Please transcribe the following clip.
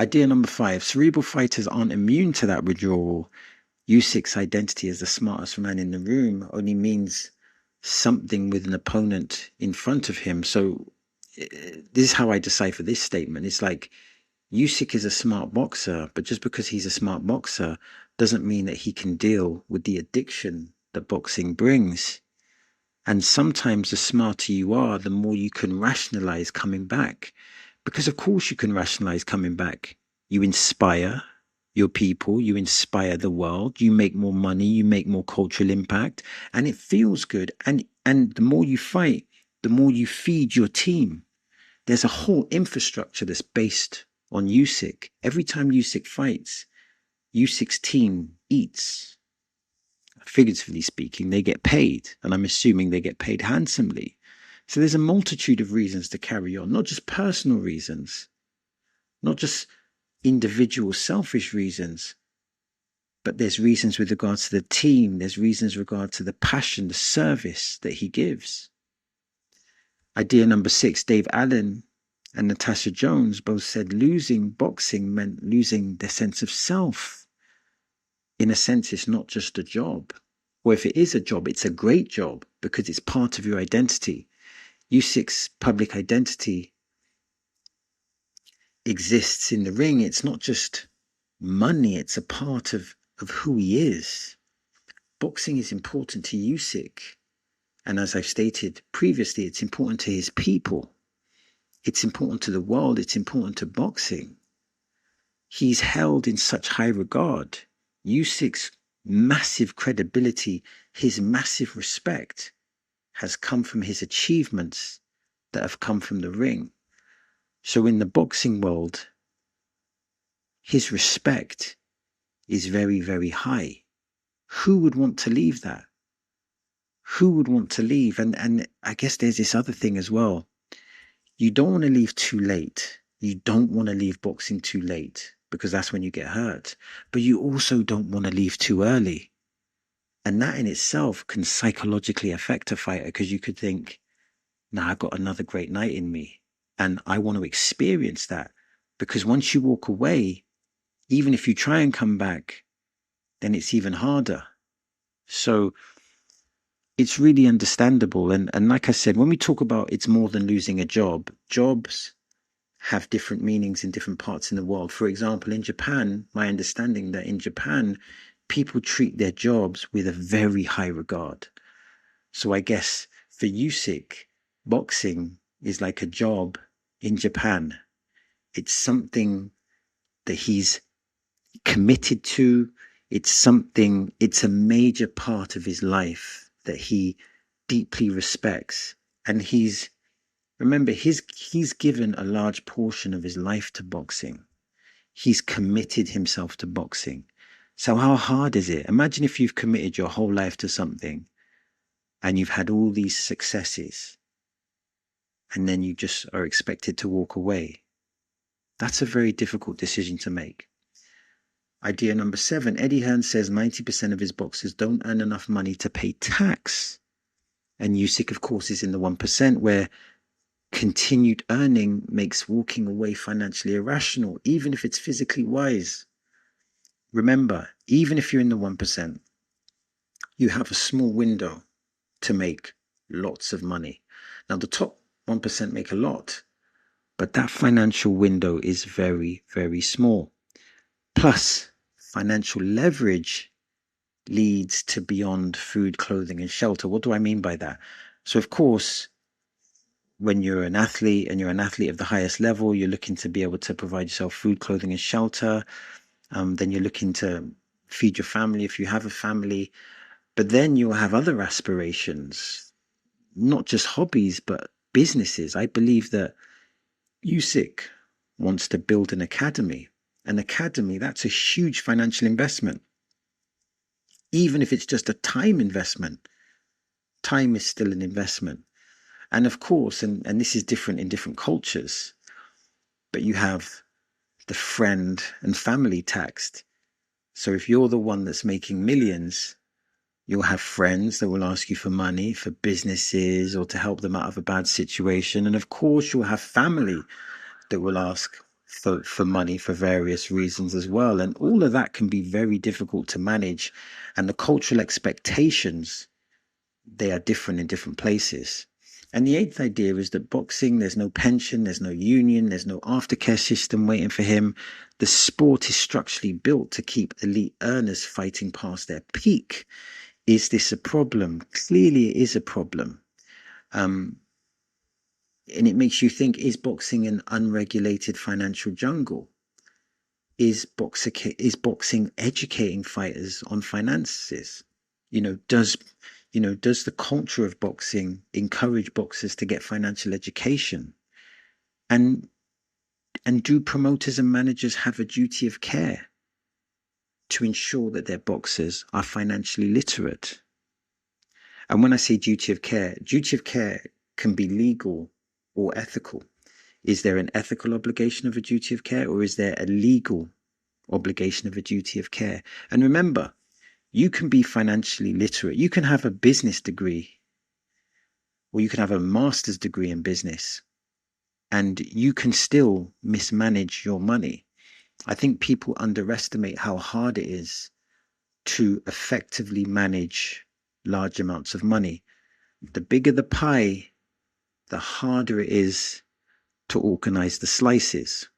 Idea number 5, cerebral fighters aren't immune to that withdrawal. Usyk's identity as the smartest man in the room only means something with an opponent in front of him. So this is how I decipher this statement. It's like Usyk is a smart boxer, but just because he's a smart boxer doesn't mean that he can deal with the addiction that boxing brings. And sometimes the smarter you are, the more you can rationalize coming back. Because of course you can rationalize coming back. You inspire your people, you inspire the world, you make more money, you make more cultural impact, and it feels good. And the more you fight, the more you feed your team. There's a whole infrastructure that's based on Usyk. Every time Usyk fights, Usyk's team eats. Figuratively speaking, they get paid, and I'm assuming they get paid handsomely. So there's a multitude of reasons to carry on, not just personal reasons, not just individual selfish reasons, but there's reasons with regards to the team, there's reasons with regard to the passion, the service that he gives. Idea number 6, Dave Allen and Natasha Jones both said losing boxing meant losing their sense of self. In a sense, it's not just a job. Or if it is a job, it's a great job because it's part of your identity. Usyk's public identity exists in the ring. It's not just money, it's a part of who he is. Boxing is important to Usyk. And as I've stated previously, it's important to his people. It's important to the world. It's important to boxing. He's held in such high regard. Usyk's massive credibility, his massive respect has come from his achievements that have come from the ring. So in the boxing world, his respect is very, very high. Who would want to leave that? Who would want to leave? And I guess there's this other thing as well. You don't want to leave too late. You don't want to leave boxing too late because that's when you get hurt. But you also don't want to leave too early. And that in itself can psychologically affect a fighter because you could think, nah, I got another great night in me. And I want to experience that. Because once you walk away, even if you try and come back, then it's even harder. So it's really understandable. And like I said, when we talk about it's more than losing a job, jobs have different meanings in different parts in the world. For example, in Japan, my understanding that in Japan, people treat their jobs with a very high regard. So I guess for Usyk, boxing is like a job in Japan. It's something that he's committed to. It's a major part of his life that he deeply respects. And he's given a large portion of his life to boxing. He's committed himself to boxing. So how hard is it? Imagine if you've committed your whole life to something and you've had all these successes and then you just are expected to walk away. That's a very difficult decision to make. Idea number 7, Eddie Hearn says 90% of his boxers don't earn enough money to pay tax. And Usyk, of course, is in the 1% where continued earning makes walking away financially irrational, even if it's physically wise. Remember, even if you're in the 1%, you have a small window to make lots of money. Now, the top 1% make a lot, but that financial window is very, very small. Plus, financial leverage leads to beyond food, clothing, and shelter. What do I mean by that? So, of course, when you're an athlete and you're an athlete of the highest level, you're looking to be able to provide yourself food, clothing, and shelter. Then you're looking to feed your family if you have a family. But then you'll have other aspirations, not just hobbies, but businesses. I believe that Usyk wants to build an academy. An academy, that's a huge financial investment. Even if it's just a time investment, time is still an investment. And of course, and this is different in different cultures, but you have the friend and family taxed. So if you're the one that's making millions, you'll have friends that will ask you for money for businesses or to help them out of a bad situation. And of course, you'll have family that will ask for money for various reasons as well. And all of that can be very difficult to manage. And the cultural expectations, they are different in different places. And the eighth idea is that boxing, there's no pension, there's no union, there's no aftercare system waiting for him. The sport is structurally built to keep elite earners fighting past their peak. Is this a problem? Clearly, it is a problem. And it makes you think, is boxing an unregulated financial jungle? Is boxing educating fighters on finances? You know, does the culture of boxing encourage boxers to get financial education? And do promoters and managers have a duty of care to ensure that their boxers are financially literate? And when I say duty of care can be legal or ethical. Is there an ethical obligation of a duty of care, or is there a legal obligation of a duty of care? And remember, you can be financially literate. You can have a business degree, or you can have a master's degree in business, and you can still mismanage your money. I think people underestimate how hard it is to effectively manage large amounts of money. The bigger the pie, the harder it is to organize the slices.